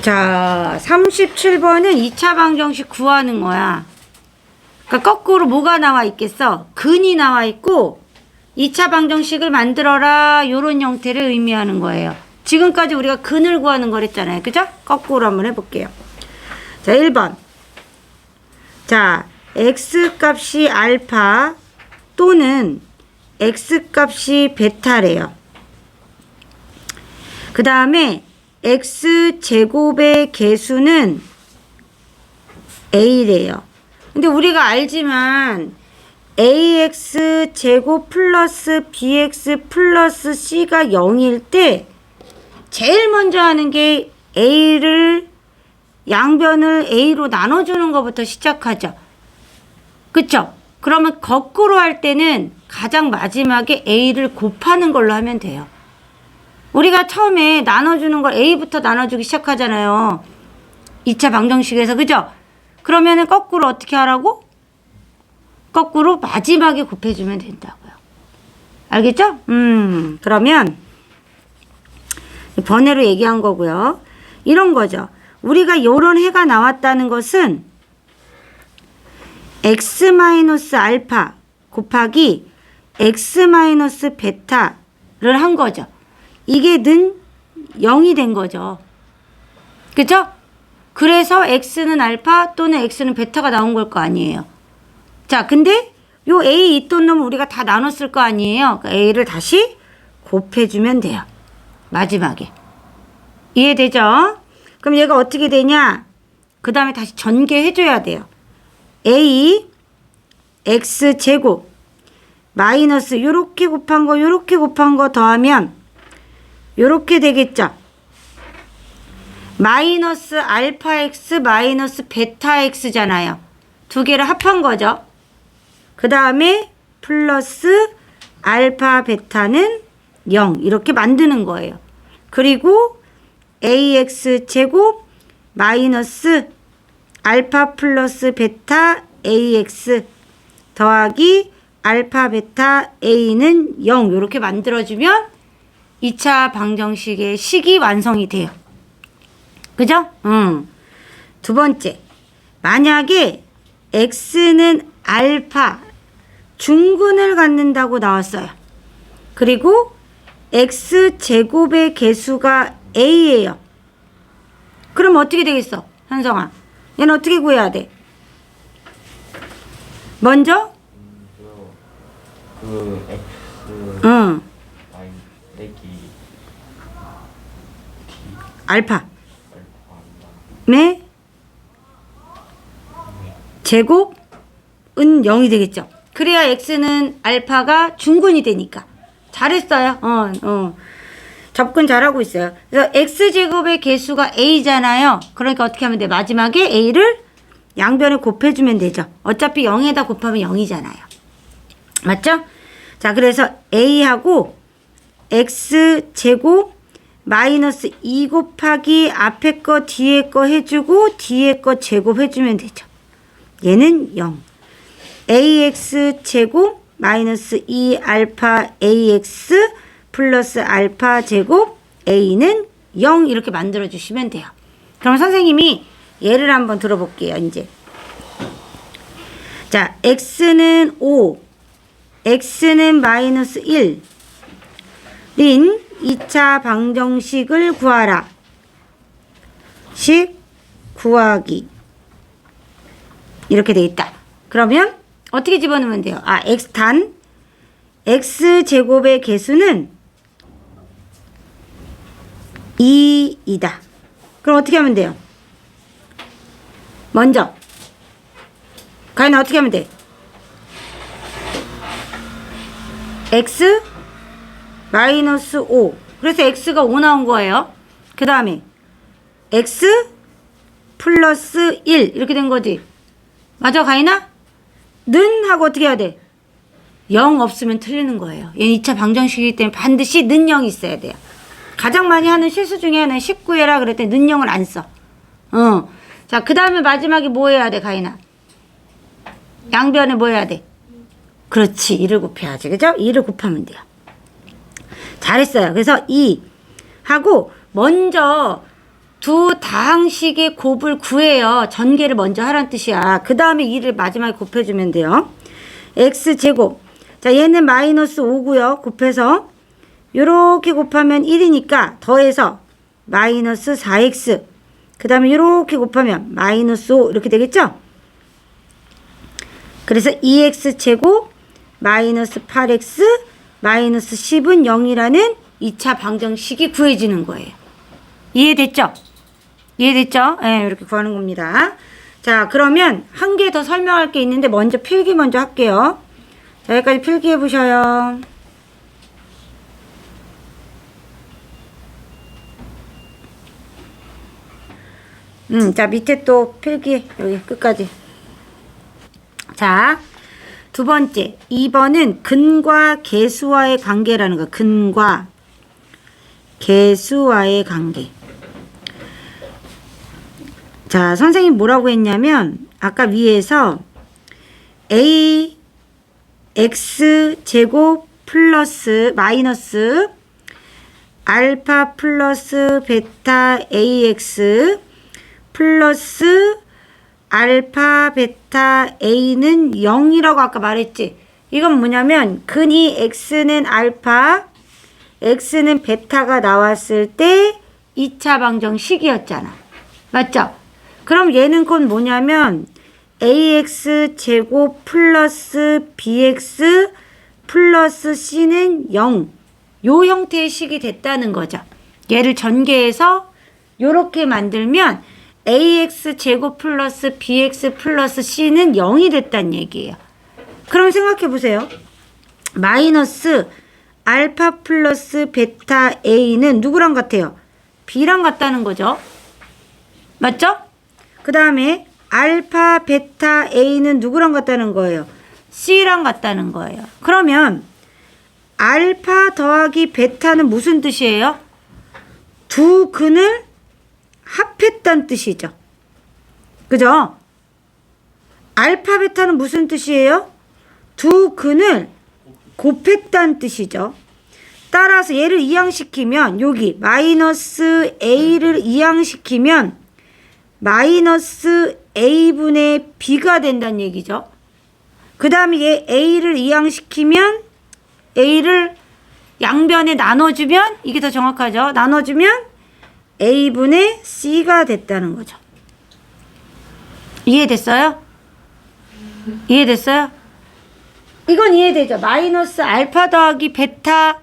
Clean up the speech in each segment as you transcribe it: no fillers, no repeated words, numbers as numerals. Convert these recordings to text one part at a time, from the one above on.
자, 37번은 2차 방정식 구하는 거야. 그러니까 거꾸로 뭐가 나와 있겠어? 근이 나와 있고 2차 방정식을 만들어라, 요런 형태를 의미하는 거예요. 지금까지 우리가 근을 구하는 거랬잖아요. 그죠? 거꾸로 한번 해볼게요. 자, 1번. 자, x값이 알파 또는 x값이 베타래요. 그 다음에 x제곱의 개수는 a래요. 근데 우리가 알지만 ax제곱 플러스 bx 플러스 c가 0일 때 제일 먼저 하는 게 a를 양변을 a로 나눠주는 것부터 시작하죠. 그쵸? 그러면 거꾸로 할 때는 가장 마지막에 a를 곱하는 걸로 하면 돼요. 우리가 처음에 나눠주는 걸 a부터 나눠주기 시작하잖아요. 2차 방정식에서. 그죠? 그러면은 거꾸로 어떻게 하라고? 거꾸로 마지막에 곱해주면 된다고요. 알겠죠? 그러면 번외로 얘기한 거고요. 이런 거죠. 우리가 요런 해가 나왔다는 것은 x-알파 곱하기 x-베타를 한 거죠. 이게 는 0이 된 거죠. 그죠? 그래서 x는 알파 또는 x는 베타가 나온 걸 거 아니에요. 자, 근데 요 a 있던 놈을 우리가 다 나눴을 거 아니에요. 그러니까 a를 다시 곱해주면 돼요. 마지막에. 이해되죠? 그럼 얘가 어떻게 되냐? 그 다음에 다시 전개해줘야 돼요. a x제곱 마이너스 요렇게 곱한 거 요렇게 곱한 거 더하면 요렇게 되겠죠. 마이너스 알파 x 마이너스 베타 x잖아요. 두 개를 합한 거죠. 그 다음에 플러스 알파 베타는 0 이렇게 만드는 거예요. 그리고 ax 제곱 마이너스 알파 플러스 베타 ax 더하기 알파 베타 a는 0 이렇게 만들어주면 2차 방정식의 식이 완성이 돼요. 그죠? 두 번째. 만약에 x는 알파 중근을 갖는다고 나왔어요. 그리고 x제곱의 개수가 a예요. 그럼 어떻게 되겠어? 현성아. 얘는 어떻게 구해야 돼? 먼저? 그 x 내기 알파 네 제곱은 0이 되겠죠. 그래야 x는 알파가 중근이 되니까. 잘했어요. 접근 잘하고 있어요. 그래서 x제곱의 개수가 a잖아요. 그러니까 어떻게 하면 돼? 마지막에 a를 양변에 곱해주면 되죠. 어차피 0에다 곱하면 0이잖아요. 맞죠? 자, 그래서 a하고 x제곱 마이너스 2 곱하기 앞에 거 뒤에 거 해주고 뒤에 거 제곱해주면 되죠. 얘는 0. ax제곱 마이너스 2알파 ax 플러스 알파 제곱 a는 0 이렇게 만들어주시면 돼요. 그럼 선생님이 예를 한번 들어볼게요. 이제 자, x는 5 x는 마이너스 1 린 2차 방정식을 구하라. 식 구하기 이렇게 돼 있다. 그러면 어떻게 집어넣으면 돼요? x단 x제곱의 개수는 2이다. 그럼 어떻게 하면 돼요? 먼저 가인아 어떻게 하면 돼? x 마이너스 5 그래서 x가 5 나온 거예요. 그 다음에 x 플러스 1 이렇게 된 거지. 맞아 가인아? 는 하고 어떻게 해야 돼? 0 없으면 틀리는 거예요. 얘는 2차 방정식이기 때문에 반드시 는 0이 있어야 돼요. 가장 많이 하는 실수 중에 하나는 19해라 그랬더니 는 0을 안 써. 자, 그 다음에 마지막에 뭐 해야 돼 가인아? 양변에 뭐 해야 돼? 그렇지. 2를 곱해야지. 그죠? 2를 곱하면 돼요. 잘했어요. 그래서 2 하고 먼저 두 다항식의 곱을 구해요. 전개를 먼저 하란 뜻이야. 그 다음에 2를 마지막에 곱해주면 돼요. x제곱. 자, 얘는 마이너스 5고요. 곱해서 요렇게 곱하면 1이니까 더해서 마이너스 4x. 그 다음에 요렇게 곱하면 마이너스 5 이렇게 되겠죠? 그래서 2x제곱 마이너스 8x 마이너스 10은 0이라는 2차 방정식이 구해지는 거예요. 이해됐죠? 이해됐죠? 네, 이렇게 구하는 겁니다. 자, 그러면 한 개 더 설명할 게 있는데 먼저 필기 먼저 할게요. 자, 여기까지 필기해 보셔요. 자, 밑에 또 필기 여기 끝까지. 자, 두 번째 2번은 근과 계수와의 관계라는 거. 근과 계수와의 관계. 자, 선생님 뭐라고 했냐면 아까 위에서 a x 제곱 플러스 마이너스 알파 플러스 베타 ax 플러스 알파 베타 a는 0이라고 아까 말했지. 이건 뭐냐면 근이 x는 알파 x는 베타가 나왔을 때 2차 방정식이었잖아. 맞죠? 그럼 얘는 곧 뭐냐면 ax 제곱 플러스 bx 플러스 c는 0. 요 형태의 식이 됐다는 거죠. 얘를 전개해서 요렇게 만들면 ax 제곱 플러스 bx 플러스 c는 0이 됐다는 얘기예요. 그럼 생각해 보세요. 마이너스 알파 플러스 베타 a는 누구랑 같아요? b랑 같다는 거죠. 맞죠? 그 다음에 알파 베타 a는 누구랑 같다는 거예요? c랑 같다는 거예요. 그러면 알파 더하기 베타는 무슨 뜻이에요? 두 근을 합했다는 뜻이죠. 그죠? 알파 베타는 무슨 뜻이에요? 두 근을 곱했다는 뜻이죠. 따라서 얘를 이항시키면 여기 마이너스 a를 이항시키면 마이너스 a분의 b가 된다는 얘기죠. 그 다음에 얘 a를 이항시키면 a를 양변에 나눠주면 이게 더 정확하죠. 나눠주면 a분의 c가 됐다는 거죠. 이해됐어요? 이해됐어요? 이건 이해되죠. 마이너스 알파 더하기 베타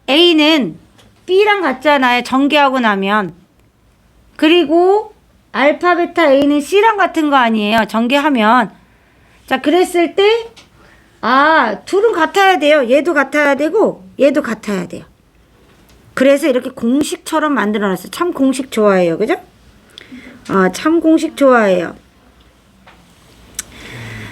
a는 b랑 같잖아요. 전개하고 나면. 그리고 알파 베타 a는 c랑 같은 거 아니에요. 전개하면. 자, 그랬을 때 둘은 같아야 돼요. 얘도 같아야 되고 얘도 같아야 돼요. 그래서 이렇게 공식처럼 만들어놨어요. 참 공식 좋아해요. 그죠? 참 공식 좋아해요.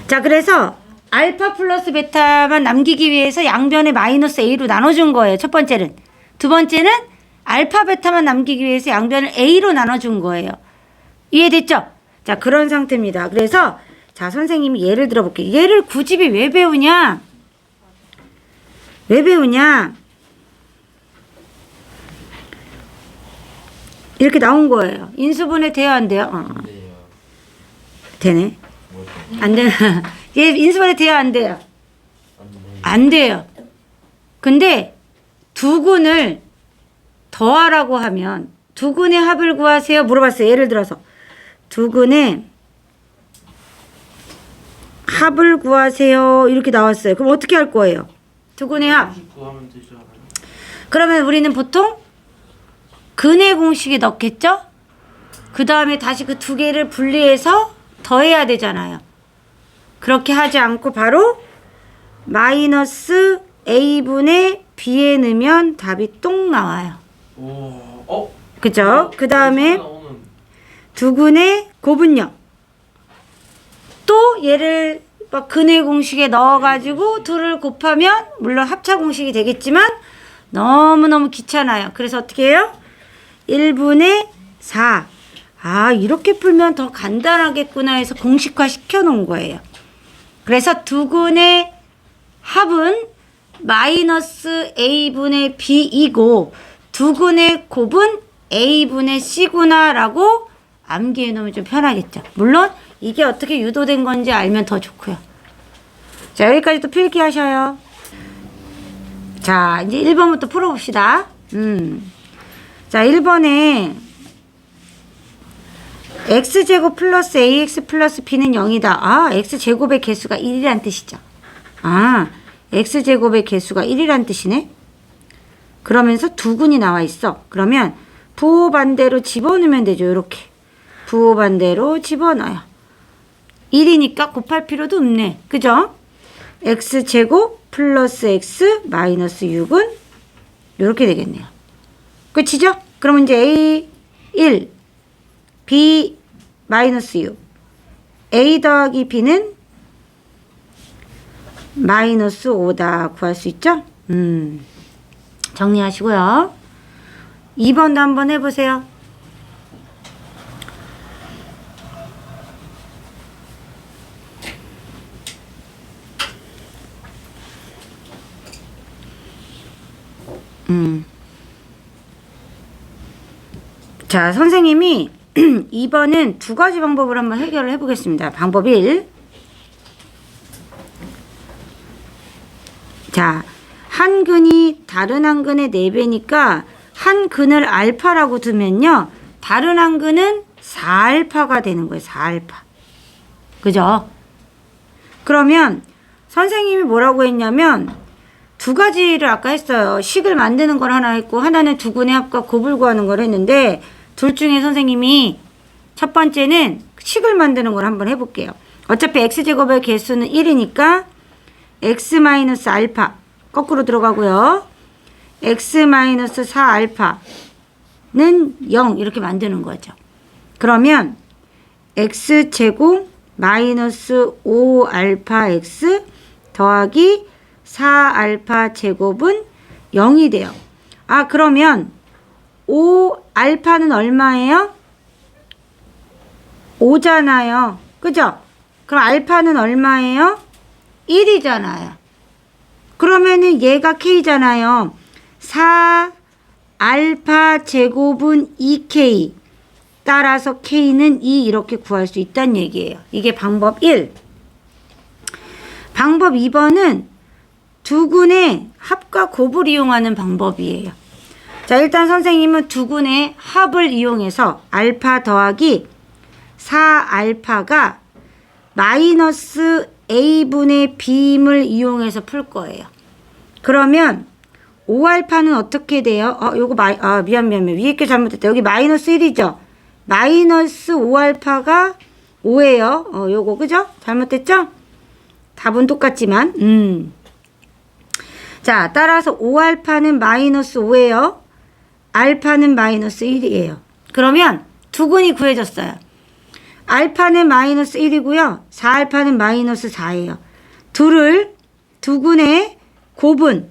자, 그래서 알파 플러스 베타만 남기기 위해서 양변에 마이너스 a로 나눠준 거예요. 첫 번째는. 두 번째는 알파 베타만 남기기 위해서 양변을 a로 나눠준 거예요. 이해됐죠? 자, 그런 상태입니다. 그래서 자, 선생님이 예를 들어볼게요. 얘를 굳이 왜 배우냐? 왜 배우냐? 이렇게 나온 거예요. 인수분해 돼요, 안 돼요? 되네. 안 되나? 얘 인수분해 돼요, 안 돼요? 안 돼요. 근데 두 근을 더하라고 하면 두 근의 합을 구하세요. 물어봤어요. 예를 들어서 두 근의 합을 구하세요. 이렇게 나왔어요. 그럼 어떻게 할 거예요? 두 근의 합. 그러면 우리는 보통 근의 공식에 넣겠죠? 그 다음에 다시 그 두 개를 분리해서 더해야 되잖아요. 그렇게 하지 않고 바로 마이너스 a분의 b에 넣으면 답이 똥 나와요. 그죠? 그 다음에 두 근의 곱은요. 또 얘를 막 근의 공식에 넣어가지고 둘을 곱하면 물론 합차 공식이 되겠지만 너무너무 귀찮아요. 그래서 어떻게 해요? 1분의 4. 이렇게 풀면 더 간단하겠구나 해서 공식화 시켜놓은 거예요. 그래서 두 근의 합은 마이너스 a분의 b이고 두 근의 곱은 A분의 C구나 라고 암기해 놓으면 좀 편하겠죠. 물론 이게 어떻게 유도된 건지 알면 더 좋고요. 자, 여기까지 또 필기 하셔요. 자, 이제 1번부터 풀어봅시다. 자, 1번에 x제곱 플러스 ax 플러스 b는 0이다. 아, x제곱의 개수가 1이란 뜻이죠. 아, x제곱의 개수가 1이란 뜻이네. 그러면서 두근이 나와 있어. 그러면 부호 반대로 집어넣으면 되죠. 이렇게 부호 반대로 집어넣어요. 1이니까 곱할 필요도 없네. 그죠? x제곱 플러스 x 마이너스 6은 이렇게 되겠네요. 끝이죠? 그러면 이제 a 1, b 마이너스 6, a 더하기 b는 마이너스 5다 구할 수 있죠? 정리하시고요. 2번도 한번 해보세요. 자, 선생님이 2번은 두 가지 방법을 한번 해결을 해보겠습니다. 방법 1. 자, 한 근이 다른 한 근의 4배니까 한 근을 알파라고 두면요. 다른 한 근은 4알파가 되는 거예요. 4알파. 그죠? 그러면 선생님이 뭐라고 했냐면 두 가지를 아까 했어요. 식을 만드는 걸 하나 했고 하나는 두 근의 합과 곱을 구하는 걸 했는데 둘 중에 선생님이 첫 번째는 식을 만드는 걸 한번 해볼게요. 어차피 x제곱의 개수는 1이니까 x 마이너스 알파 거꾸로 들어가고요. x 마이너스 4알파는 0 이렇게 만드는 거죠. 그러면 x제곱 마이너스 5알파 x 더하기 4알파 제곱은 0이 돼요. 아, 그러면 5알파는 얼마예요? 5잖아요. 그죠? 그럼 알파는 얼마예요? 1이잖아요. 그러면은 얘가 k잖아요. 4알파 제곱은 2k. 따라서 k는 2 이렇게 구할 수 있다는 얘기예요. 이게 방법 1. 방법 2번은 두 근의 합과 곱을 이용하는 방법이에요. 자, 일단 선생님은 두 근의 합을 이용해서 알파 더하기 4알파가 마이너스 a분의 b임을 이용해서 풀 거예요. 그러면 5알파는 어떻게 돼요? 요거 미안. 위에 게 잘못됐다. 여기 마이너스 1이죠? 마이너스 5알파가 5예요. 요거, 그죠? 잘못됐죠? 답은 똑같지만, 자, 따라서 5알파는 마이너스 5예요. 알파는 마이너스 1이에요. 그러면 두 근이 구해졌어요. 알파는 마이너스 1이고요. 4알파는 마이너스 4예요. 두 근의 곱은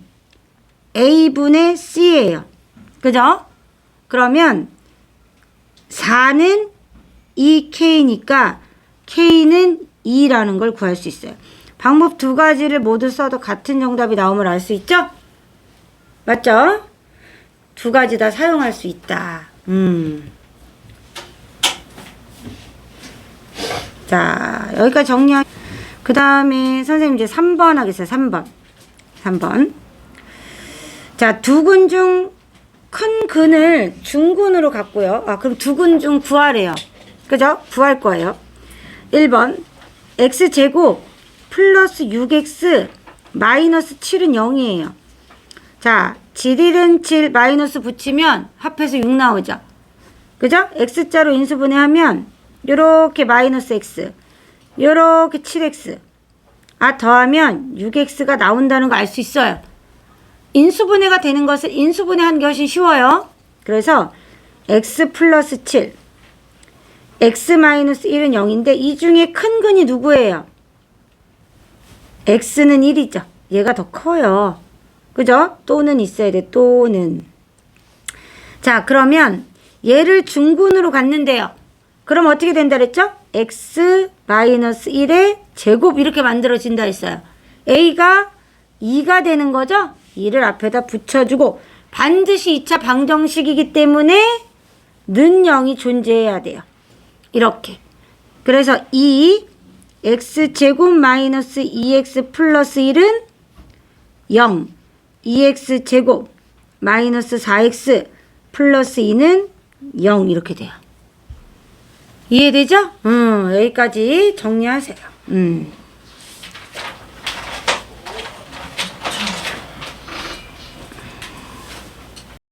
a분의 c예요. 그죠? 그러면 4는 2k니까 k는 2라는 걸 구할 수 있어요. 방법 두 가지를 모두 써도 같은 정답이 나오면 알 수 있죠? 맞죠? 두 가지 다 사용할 수 있다. 자, 여기까지 정리하. 그 다음에 선생님 이제 3번 하겠어요. 3번. 자, 두 근 중 큰 근을 중근으로 갖고요. 그럼 두 근 중 구하래요. 그죠? 구할 거예요. 1번 x제곱 플러스 6x 마이너스 7은 0이에요. 자, 7일은 7 마이너스 붙이면 합해서 6 나오죠. 그죠? x자로 인수분해하면 요렇게 마이너스 x, 요렇게 7x. 더하면 6x가 나온다는 거 알 수 있어요. 인수분해가 되는 것을 인수분해하는 게 훨씬 쉬워요. 그래서 x 플러스 7, x 마이너스 1은 0인데 이 중에 큰 근이 누구예요? x는 1이죠. 얘가 더 커요. 그죠? 또는 있어야 돼. 또는. 자, 그러면 얘를 중근으로 갖는데요. 그럼 어떻게 된다 그랬죠? x 마이너스 1의 제곱 이렇게 만들어진다 했어요. a가 2가 되는 거죠? 2를 앞에다 붙여주고 반드시 2차 방정식이기 때문에 는 0이 존재해야 돼요. 이렇게. 그래서 2x제곱 마이너스 2x 플러스 1은 0, 2x제곱 마이너스 4x 플러스 2는 0 이렇게 돼요. 이해되죠? 여기까지 정리하세요.